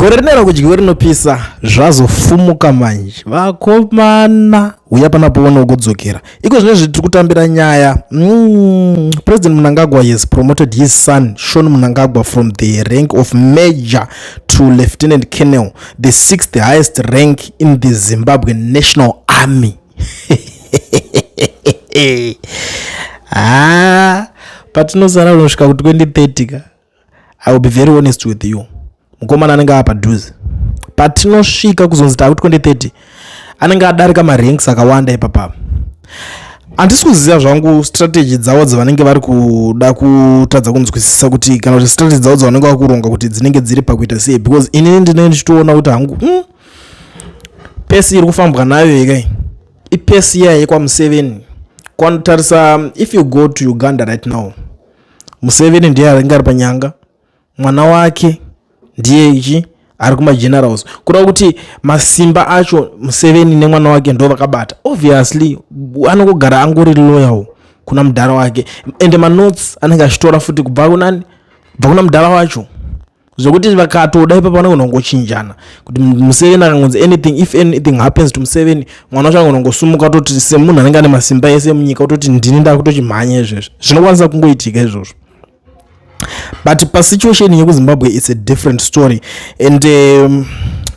gore rinera kudyiwa rinopisa zvazofumuka manje vakomana uya panapoona ukudzokera iko zvine zvitiri kutambira nyaya. President Mnangagwa has promoted his son Sean Mnangagwa from the rank of major to lieutenant colonel, the 6th highest rank in the Zimbabwean National Army. Patinosara unosvika ku 2030 ka. I will be very honest with you. Mukomana anenge apadhuze. Patinosvika kuzonzi taku 2030 anenge adarika maranks akawanda ipapa. Handisi kuziva zvangu strategy dzavo dzavanenge vari kuda kutadza kunzwisisa kuti kana kuti strategy dzavo dzavanenge vakuronga kuti dzinenge dziri pakuita sei, because inini ndinenge ndichitoona kuti hangu pesi iri kufambwa nayo ikai ipesi yaye kwa Museveni. Kwanotarisa if you go to Uganda right now, Museveni ndiye anenge ari panyanga, mwana wake ndiye ichi ari kuma generals. Kuda kuti masimba acho Museveni nemwana wake ndo vakabata. Obviously anogara angori loyal kuna mudhara wake, and manotes anenge achitora futi kubva kunani, kubva kuna mudhara wacho, zvokuti vakatoda ipapo vanongochinjana kuti Museveni akangonzi anything, if anything happens to Museveni, mwana wacho anongosumuka toti semunhu anenge ane masimba ese munyika utoti ndini ndakutochimhanya izvezvo. Zvinokwanisa kungoitika izvozvo. But pa situation yeku Zimbabwe it's a different story, and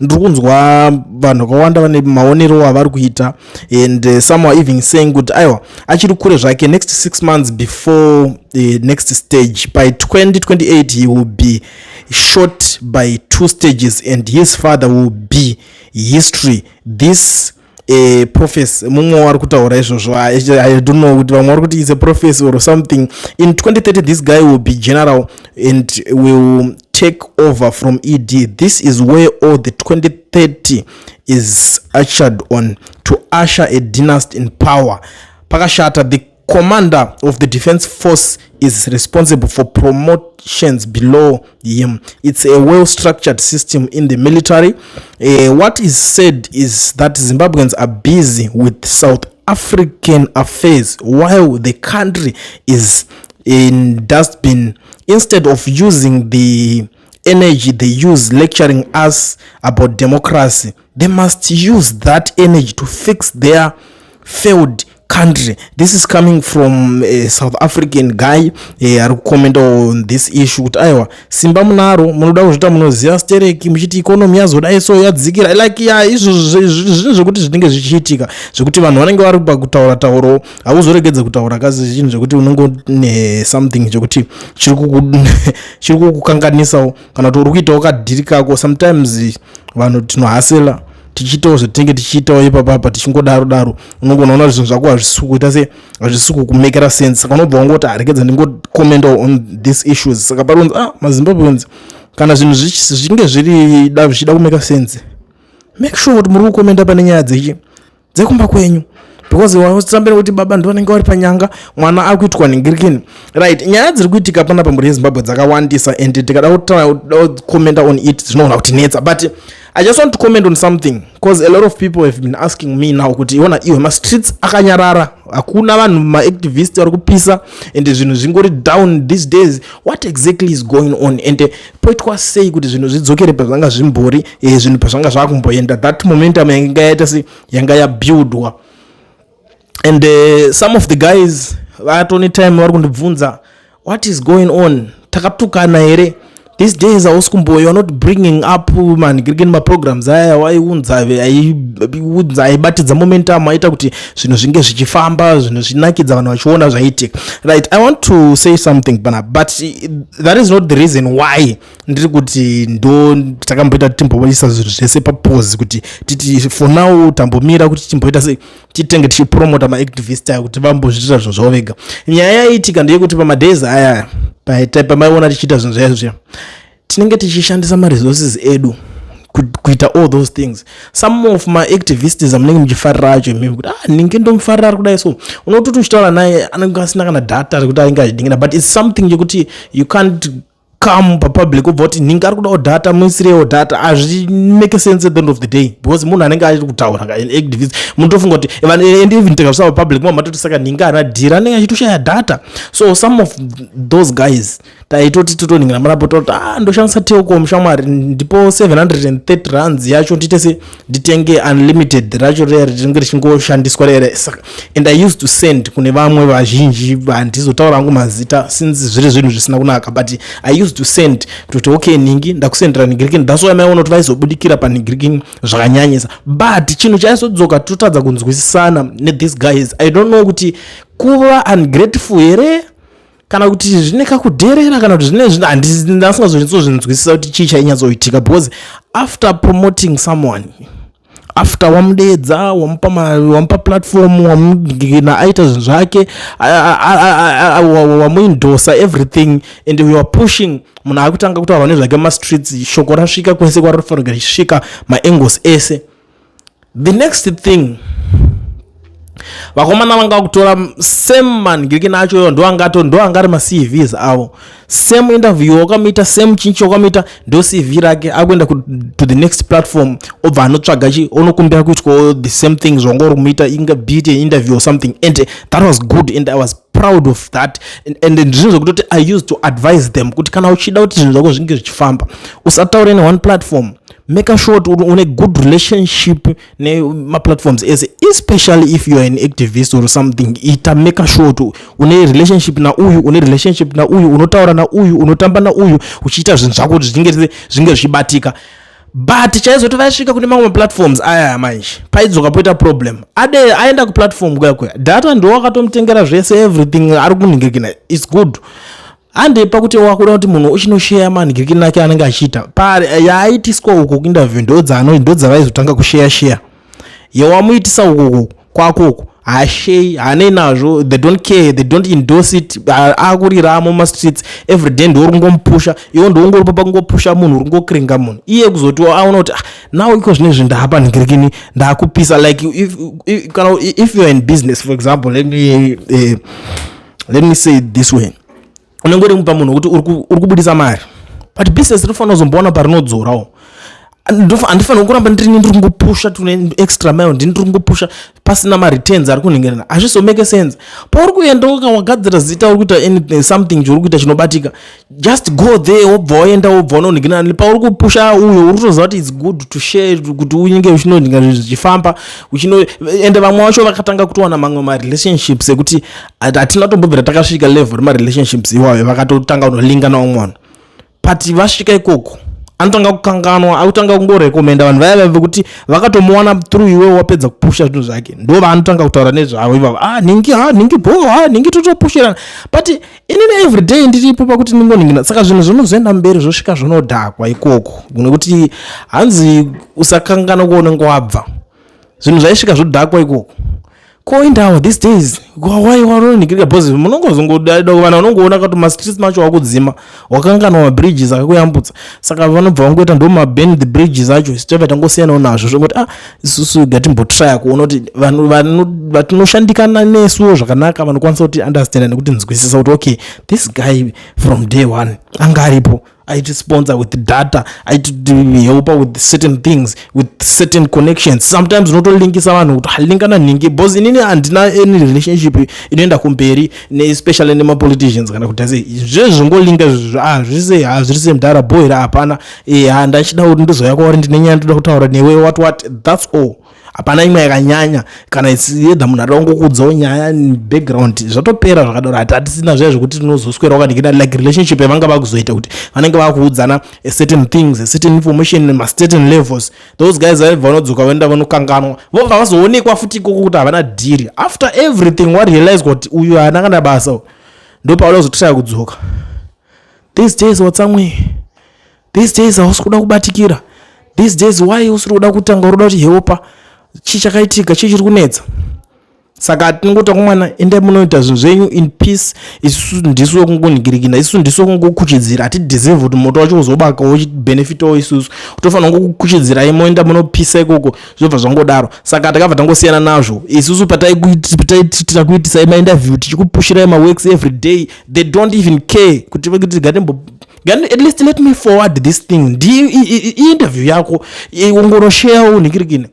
ndiri kunzwa vanhu vakawanda vane maonero avari kuita, and some are even saying kuti aiwa achiri kure zvake next 6 months before the next stage, by 2028 he will be shot by 2 stages and his father will be history. This prophecy mumwe wari kutaura izvozvo. I don't know kuti vamwe vari kuti it's a prophecy or something. In 2030 this guy will be general and will take over from ED. This is where all the 2030 is ushered on, to usher a dynasty in power. Pakashata, the commander of the defense force is responsible for promotions below him. It's a well-structured system in the military. What is said is that Zimbabweans are busy with South African affairs while the country is in dustbin. Instead of using the energy they use lecturing us about democracy, they must use that energy to fix their failed country. This is coming from a South African guy. Ari comment on this issue kuti aiwa simba munaro munoda kuzvita munoziva stereki muchiti economy yazodai so yadzikira, like izvo zvinhu zvekuti zvinenge zvichiitika zvekuti vanhu vanenge vari pakutaura tauro hauzoregedze kutaura kazi chinhu zvekuti unenge ne something chekuti chiri kukukanganisawo kana kuti uri kuitawo kadhiri kako. Sometimes vanhu tinohasela tichitawo zvatinenge tichiitawo ipapapa tichingodaro daro, unongoona kuti zvinhu zvako hazvisi kuita se hazvisi kukumekera sense, saka unobva wangoti aregedza ndingocomment on these issues. Saka paronzi maZimbabweans kana zvinhu zvinge zvichida kumeka sense, make sure kuti muri kukomenta pane nyaya dzekumba kwenyu, because wasambira kuti baba ndo vanenge vari panyanga, mwana ari kuitwa ningirikini. Right, nyaya dziri kuitika pana pamberi yeZimbabwe dzakawandisa, and tikada kukomenta on it zvinoona kuti netsa. But I just want to comment on something, because a lot of people have been asking me now kuti iona iwe ma streets akanyarara, hakuna vanhu ma activists vari kupisa, and zvinhu zvingori down these days. What exactly is going on? And poitwa sei kuti zvinhu zvidzokere pazvanga zvimbori, zvinhu pazvanga zvakumboenda, that momentum yanga yaita se yanga yabuildwa. And some of the guys at any time vari kundibvunza what is going on, takatukana here these days. Auskumbo, you're not bringing up man getting my programs aya waiunza aibatidza momentum aita kuti zvinhu zvinge zvichifamba, zvinhu zvinakidza vanhu vachiona zvaitika. Right, I want to say something bana, but that is not the reason why ndiri kuti ndo takamboita timboisa zvinhu zvese papause kuti titi for now tambomira kuti timboita se titenge tichipromota maactivist aya kuti vambozviita zvinhu zvavo vega. Nyaya yaitika ndeyekuti pamadays aya pamaiona tichiita zvinhu zvaizvo tinenge tichishandisa maresources edu kuita all those things. Some of my activists amunenge muchifarira acho mimi kuti ninge ndomufarira kudai, so unototi uchitaura naye anenge asina kana data rekuti ainge achidingira, but it's something yekuti you can't come public ubva kuti ninge ari kudawo data muisirewo data, hazvimake sense at the end of the day, because munhu anenge achiri kutaura activist munhu tofunga kuti and even tikasava public mwa matoti saka ninge ana dhira anenge achitoshaya data. So some of those guys taitoti totoningira marapoto ndoshandisa Telkom shamwari ndipo 730 rands yacho nditenge unlimited racho rinenge richingoshandiswa rere. And I used to send kune vamwe vazhinji vandizotaura hangu mazita since zviri zvinhu zvisina kunaka, but I used to send kuti okay ningi ndakusendera nigiriki. That's why maiona kuti vaizobudikira panigiriki zvakanyanyisa, but chinhu chaizodzoka totadza kunzwisisana these guys. I don't know kuti kuva ungrateful here kana kuti zvine kakudherera kana kuti zvine handisingazvinzwisisa kuti chii chainyatsoitika, because after promoting someone, after wamudedza wamupa platform wamugina aita zvinhu zvake wamuindosa everything and we were pushing, munhu akutanga kutaura nezvake mastreets, shoko rasvika kwese kwarinofanira richisvika maangles ese. The next thing, vakomana vanga kutora same man giriki nacho ndo angari ma CVs avo, same interview wakamita, same chinchi wakamita, ndo CV rake akuenda to the next platform obva anotsvaga chi onokumbira kuitwa the same things zvangori kumuita, inga beat an interview or something, and that was good and I was proud of that. And ndizvinhu zvekutoti I used to advise them kuti kana uchida kuti zvinhu zvako zvinge zvichifamba usataure ne one platform, make sure to une good relationship ne ma platforms ese, especially if you are an activist or something. Ita make sure to une relationship na uyu, une relationship na uyu, unotaura na uyu, unotamba na uyu, uchiita zvinhu zvako kuti zvinge zvichibatika. But chaizoti vasvika kune mamwe platforms aya manje paidzoka poita problem, aenda ku platform kwakwe data ndo wakatomutengera zvese everything ari kuningirikina, it's good. Andepa kuti wakuda kuti munhu uchinoshare maningirikina nake anenge achiita yaaitiswa uko kuinterview ndo dzavaizotanga kushare yewamuitisa uko kwako hashei hane nazvo, they don't care, they don't endorse it, akuriramo mastreets everyday ndo ringomupusha iwo ndo ungoripo pakungopusha munhu ringokringa munhu iye kuzoti aona kuti now iko zvine zvinhu ndahapa ningirikini ndakupisa. Like if you are in business, for example, let me say it this way, unengori mupa munhu kuti uri kubudisa mari, but business rinofanira kuzomboona parinodzorawo. Andifanira kuramba ndiri kungopusha tune extra mile, ndiri kungopusha pasina ma returns ari kuningirana, hazviso make sense. Pauri kuenda wakagadzira zita uri kuita anything something chiri kuita chinobatika, just go there wobva waenda wobva unoningirana. Pauri kupusha uyo uri kutoziva kuti it's good to share kuti unenge uchinoningirana zvichifamba ende vamwe vacho vakatanga kutowana mamwe ma relationships ekuti hatina tombobvira takasvika level rema relationships iwayo vakatotanga kunolingana umwana, but vasvika ikoko anotanga kukanganwa, akutanga kungorekomenda vanhu vaya vekuti vakatomuwana through iwe wapedza kupusha zvinhu zvake, ndo vanotanga kutaura nezvavo ivavo, ningi bo ningi totopushirana, but inini everyday ndiripo pakuti ningoningina. Saka zvinhu zvinozoenda mberi zvosvika zvinodhakwa ikoko, nekuti hanzi usakangana kuonenge wabva, zvinhu zvaisvika zvodhakwa ikoko. Koindawo these days why waroningirika because munongozongoda kuvana unongoona kuti mastreets macho wakudzima wakangana ma bridges akakuyambutsa, saka vanobva vangoita ndo ma bend the bridges acho sitova tangosiyanawo nazvo zvekuti isusu gatimbotrya kuona kuti vanhu vatinoshandikana nesuwo zvakanaka vanokwanisa kuti understand nekuti nzwisisa kuti okay this guy from day one anga aripo sponsor with data, help with certain things, with certain connections. Sometimes unotolinkisa vanhu kuti halingana ningi because inini handina any relationship inoenda kumberi especially nema politicians kana kuti zvezvingolinga zvise mdara boy hapana ndachida kuti ndizoya kwauri ndinenyaya ndoda kutaura newe what that's all. Hapana imwe yakanyanya kana either munhu arongokudzawo nyaya background zvatopera zvakadaro, hatisina zviya zvekuti tinozoswera wakaningirana like relationship yavanga vakuzoita kuti vanenge vakuudzana certain things, certain information ma certain levels. Those guys vanodzoka vaenda vanokanganwa vobva vazoonekwa futi ikoko kuti havana deal. After everything warealize kuti uyu haana kana basa, ndo paula uzotraya kudzoka. These days watsamwe, these days hausi kuda kubatikira, these days why usiri kuda kutanga uroda kuti heopa chii chakaitika, chii chiri kunetsa. Saka tinongota kumwana ende munoita zvinhu zvenyu in peace, isusu ndisu kungoningirikina, isusu ndisu kungokuchidzira, hatideserve kuti moto wacho uzobakawo benefitawo isusu, utofanira kungokuchidzirai moenda munopisa ikoko zvobva zvangodaro. Saka takabva tangosiyana nazvo isusu pataitira kuitisai mainterview tichikupushirai maworks every day, they don't even care kuti at least let me forward this thing. Interview yako ungoroshare uningirikine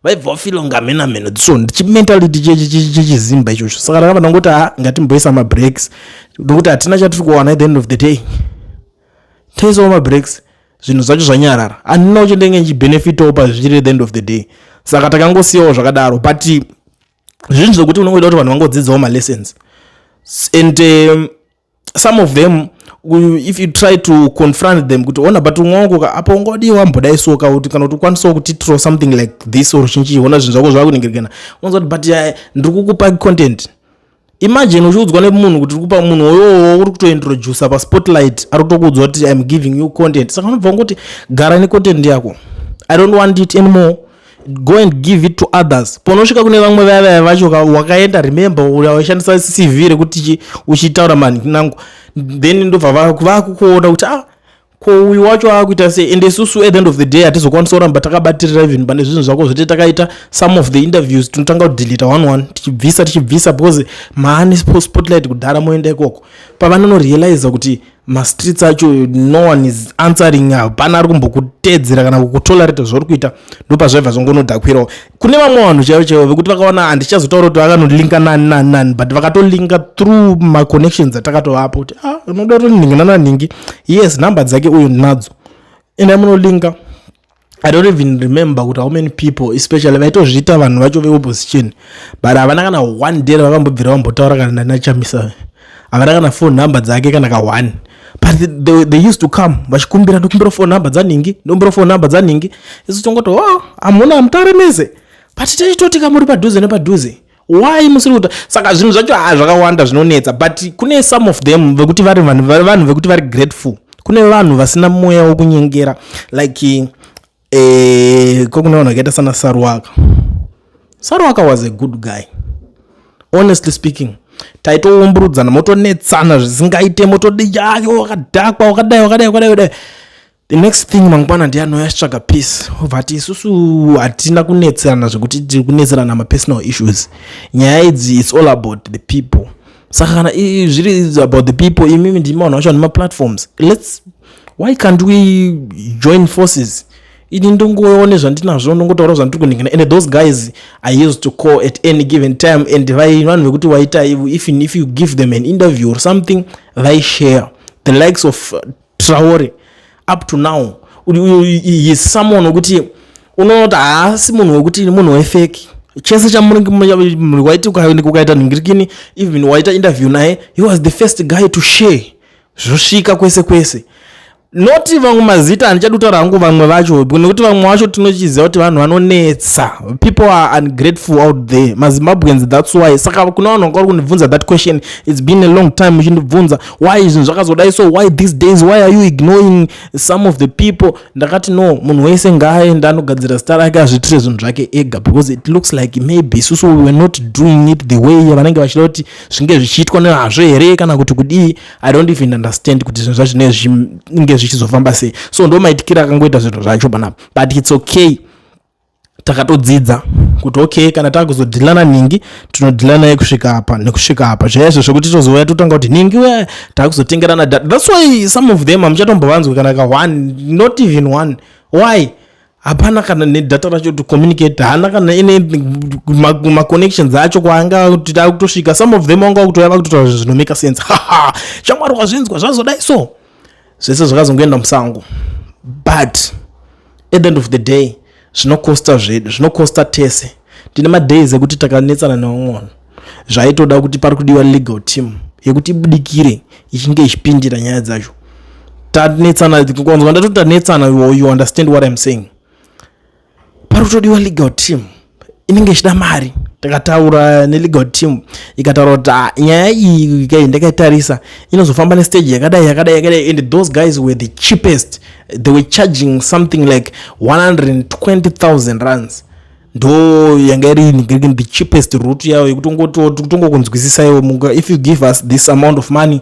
vaibva feel ngamena so ndichimentality chechizimba ichocho saka ndakabva ndangoti ngatimboisa mabreaks ndokuti hatina chatiri kuwana at the end of the day taisawo mabreaks zvinhu zvacho zvanyarara handina ucho ndenge nchibenefitawo pazviri at the end of the day saka takangosiyawo zvakadaro but zvinhu zvokuti unongoita kuti vanhu vangodzidzawo malessons and some of them if you try to confront them kuti ona but umwangu apa ungodiwa mbodaisoka kuti kana kuti ukwanisawo kutitira something like this or chinchiona zvinhu zvako zvakuningirikana unonzwa kuti but ndiri kukupa content. Imagine uchiudzwa nemunhu kuti uri kupa munhu oyo uri kutointroduce pa spotlight ari kutokuudzwa kuti I'm giving you content saka unobva ngoti gara ne content yako I don't want it anymore, go and give it to others. Ponosvika kune vamwe vaya vacho wakaenda remember waishandisa CV rekuti uchitaura mani nangu then ndobva vakukuona kuti ko uyu wacho akuita sei ende isusu at the end of the day atizokwanisa kuramba takabatirira even pane zvinhu zvako zvote takaita some of the interviews tinotanga kudelete one tichibvisa because maani spotlight kudhara moenda ikoko pavanorealize kuti streets acho no one is answering hapana ari kumbokutedzera kana kukutolerate zvauri kuita ndopa zvaibva zvongonodhakwirawo kune vamwe vanhu chaivo vekuti vakaona handichazotaura kuti vakanolinka nani but vakatolinka through maconnections atakatovapo kuti unoda kutoningana naningi yes number dzake uyu ndinadzo ende munolinka. I don't even remember how many people especially vaitozviita vanhu vacho veopposition but havana kana one day vakambobvira vambotaura kana nachamisa havana kana phone number dzake kana ka1 but they used to come vachikumbira ndokumbira phone number dzaningi ndombira phone number dzaningi isu tongoto amuna amtaremeze but tichitoti kamuri padhuze nepadhuze why musiri kuta saka zvinhu zvacho zvakawanda zvinonetsa but kune some of them vekuti vari vanhu vekuti vari grateful kune vanhu vasina mweya wokunyengera like kokuna vanhu vakaita sana Saruwaka was a good guy honestly speaking. Taitoumburudzana motonetsana zvisingaite motodiyake wakadhakwa wakadai the next thing mangwana ndianoyasvaka peace but isusu hatina kunetsana zvekuti tiri kunetserana ma-personal issues. Nyaya idzi it's all about the people saka kana zviri about the people imimi ndimaona vacho nema-platforms why can't we join forces ini ndongoone zvandinazvo ndongotaura zvandiri kuningana and those guys I used to call at any given time and vanhu vekuti waita even if you give them an interview or something they share the likes of Traore up to now he is someone wekuti unoona haasi munhu wekuti munhu wefake chese chamuri waiti ukaita ningirikini even waita interview naye he was the first guy to share zvosvika kwese noti vamwe mazita handichadutaura hangu vamwe vacho nekuti vamwe vacho tinochiziva kuti vanhu vanonetsa people are ungrateful out there maZimbabweans that's why saka kuna vanhu vanga vari kundibvunza that question it's been a long time muchindibvunza why zvinhu zvakazodai so why these days why are you ignoring some of the people ndakati no munhu wese ngaaende anogadzira zita rake azviitire zvinhu zvake ega because it looks like maybe isusu we were not doing it the way vanenge vachida kuti zvinge zvichiitwa nezvazvo here kana kuti kudii I don't even understand kuti zvinhu zvacho nezvinge zvichizofamba sei so ndo maitikira akangoita zvinhu zvacho panapa but it's okay takatodzidza kuti okay kana takuzodhilana ningi tinodhilana yekusvika apa nekusvika apa zvaizvo zvokuti tozouya totanga kuti ningi we takuzotengerana data that's why some of them hamuchatombovanzwi kana ka1 not even one why hapana kana nedata racho to communicate hana kana ine ma-connections acho kwaanga kuti takutosvika some of them vanga kutoyava kutotaura zvinhu zvinomake sense shamwari kwazvinzwa zvazodai so zvese zvakazongoenda musango but at the end of the day zvinokosta zvedu zvinokosta tese tine madays ekuti takanetsana nevamwe vanhu zvaitoda kuti pari kudiwa legal team yekuti ibudikire ichinge ichipindira nyaya dzacho tanetsana kwanzwa ndatoti tanetsana you understand what I'm saying pari kutodiwa legal team inenge ichida mari takataura nelegal team ikataura kuti nyaya iyi ndakaitarisa inozofamba nestage yakadai and those guys were the cheapest they were charging something like 120,000 rands ndo yanga iri the cheapest route yavo yekuti kunzwisisa iwo if you give us this amount of money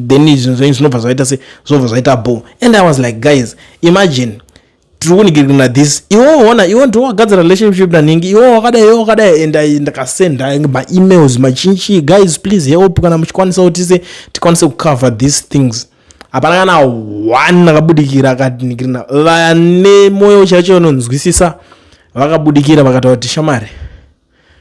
then zvinobva zvaita bo and I was like guys imagine tirikunigirina this iwo ndo wagadzira relationship naningi iwo wakadai and ndakasenda ma-emails machinchi guys please help kana muchikwanisa kuti tikwanise kucover these things hapana kana one akabudikira akatinigirina vane moyo chacho unonzwisisa vakabudikira vakataura kuti shamari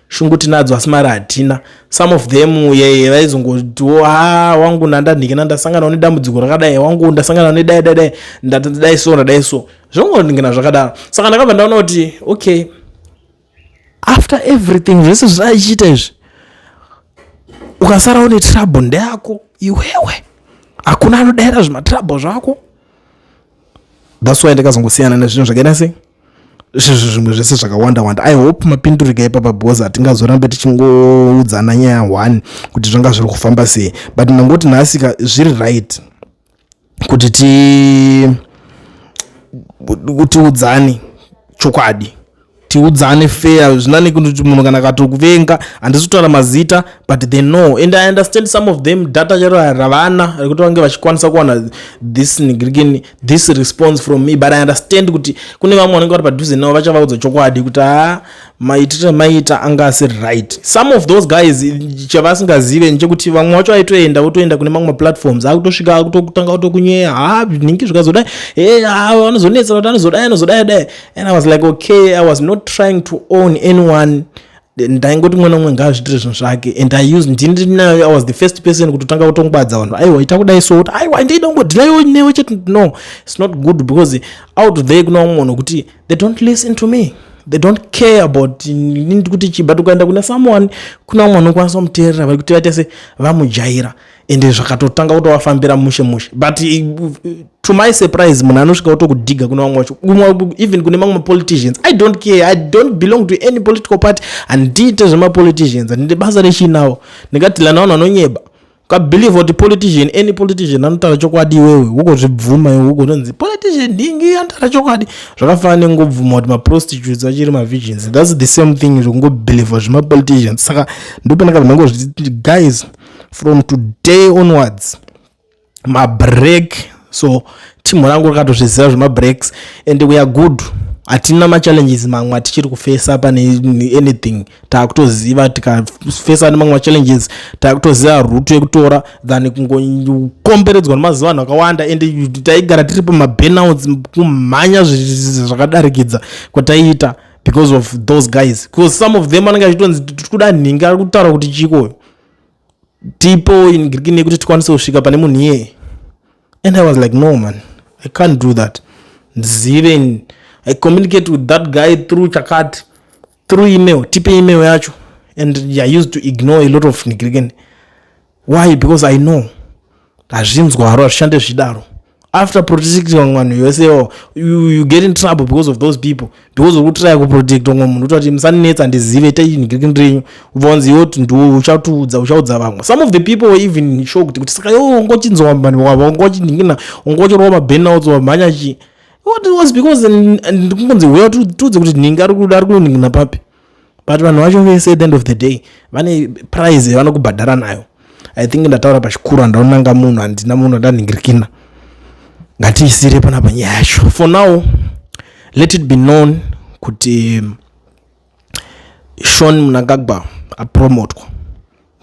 shungu tinadzo asi mari hatina. Some of them vaizongotiwo wangu ndandanhikina ndasangana nedambudziko rakadai, wangu ndasangana nedai ndadai so zvongondingina zvakadaro. Saka ndakabva ndaona kuti okay, after everything zvese zvaichiita izvi ukasara une trouble ndeyako iwewe, hakuna anodaira zvimatrouble zvako. That's why ndakazongosiyana nezvinhu zvakaita sei zvimwe zvese zvakawanda. I hope mapindurika ipapa bhozi hatingazorambe tichingoudzana nyaya 1 kuti zvanga zviri kufamba sei, but ndangoti nhasika zviri right kuti tiudzane chokwadi, tiudzane fair. Zvinani kuti munhu kana katokuvenga handisi kutaura mazita, but they know and I understand some of them data chero ravana rekuti vange vachikwanisa kuwana this response from me, but I understand kuti kune vamwe vanenge vari padhuze navo vachavaudza chokwadi kuti maitiro maita anga asiri right. Some of those guys chavasingazive nchekuti vamwe vacho votoenda kune mamwe platforms akutosvika akutotanga kutokunyeya ningi zvikazodai vanozonetsa kuti anozodai, and I was like okay, I was not trying to own anyone. Ndaingoti mwana umwe ngazviitire zvinhu zvake, and I was the first person kutotanga kutongobadza vanhu aiwa ita kudai so kuti aiwa ndida kungodhilaiwo newe chete. No, it's not good, because out there kuna munhu kuti they don't listen to me, they don't care about kuti chi, but ukaenda kuna someone kuna munhu anokwanisa kumuteerera vari kuti vaita se vamujaira ende zvakatotanga kutovafambira mushe. But to my surprise munhu anosvika kutokudhiga kuna vamwe vacho, even kune mamwe politicians. I don't care, I don't belong to any political party, handiite zvemapoliticians, handinde basa rechinawo. Ndingadhila navanhu vanonyeba ukabhelieve kuti any politician anotaura chokwadi iwewe ukuzvibvuma iwe ukunzi politician ndingi anotaura chokwadi. Zvakafanana nengobvuma kuti maprostitutes achiri mavirgins. That's the same thing zvekungobhelieve zvemapoliticians. Saka ndipo ndakabva ndangozviti guys, from today onwards mabreak. So timu rangu rakatozviziva zvemabreaks and we are good. Hatina machallenges mamwe atichiri kufesa pane anything. Takutoziva tikafesa nemamwe machallenges takutoziva route yekutora than kungokomberedzwa nemazuva vanhu vakawanda and taigara tiri pamaburnouts kumhanya zvakadarikidza kwataiita because of those guys, because some of them vanenge vachitonzi tikuda nhinga ari kutaura kuti chiko tipo ingirikini yekuti tikwanise kusvika pane munhu iyeye. And I was like no man, I can't do that. Zive I communicate with that guy through chakati, through email, tipe email yacho, and I used to ignore a lot of nigirigeni. Why? Because I know azvinzwa haro ashande zvidaro. After protecting one, you say oh you get in trouble because of those people, because of try to protect one utati msanetsa and zive ita nigirigeni renyu ubonzi yoti ndu uchaudza vamwe. Some of the people were even shocked kuti saka ngochinzwa mbani wavo ngochiningina ngochirwa maburnouts wa manyachi. What it was because ndikunzi wewe tudze kuti ninga ari kuningina papi, but vanhu vacho vese at the end of the day vane prize vanokubhadhara nayo. I think ndataura pachikuru ndaonanga munhu handina munhu ndaningirikina ngatiisire panapa nyaya yacho. For now let it be known kuti Sean Mnangagwa apromotwa,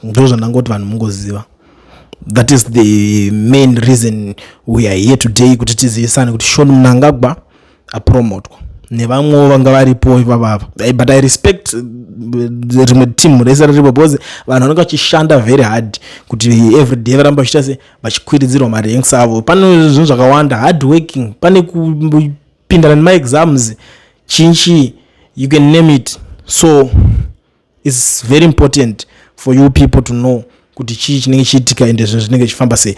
ndo zvandangoti vanhu mungoziva. That is the main reason we are here today, kuti tizivisane kuti Sean Mnangagwa apromotwa nevamwe vanga varipo ivavava. But I respect rimwe team rese riripo because vanhu vanenge vachishanda very hard kuti every day varamba vachiita se vachikwiridzirwa maranks avo. Pane zvinhu zvakawanda hard working, pane kupindana nemaexams chinchi, you can name it. So it's very important for you people to know kuti chii chinenge chiitika ende zvinhu zvinenge chifamba sei.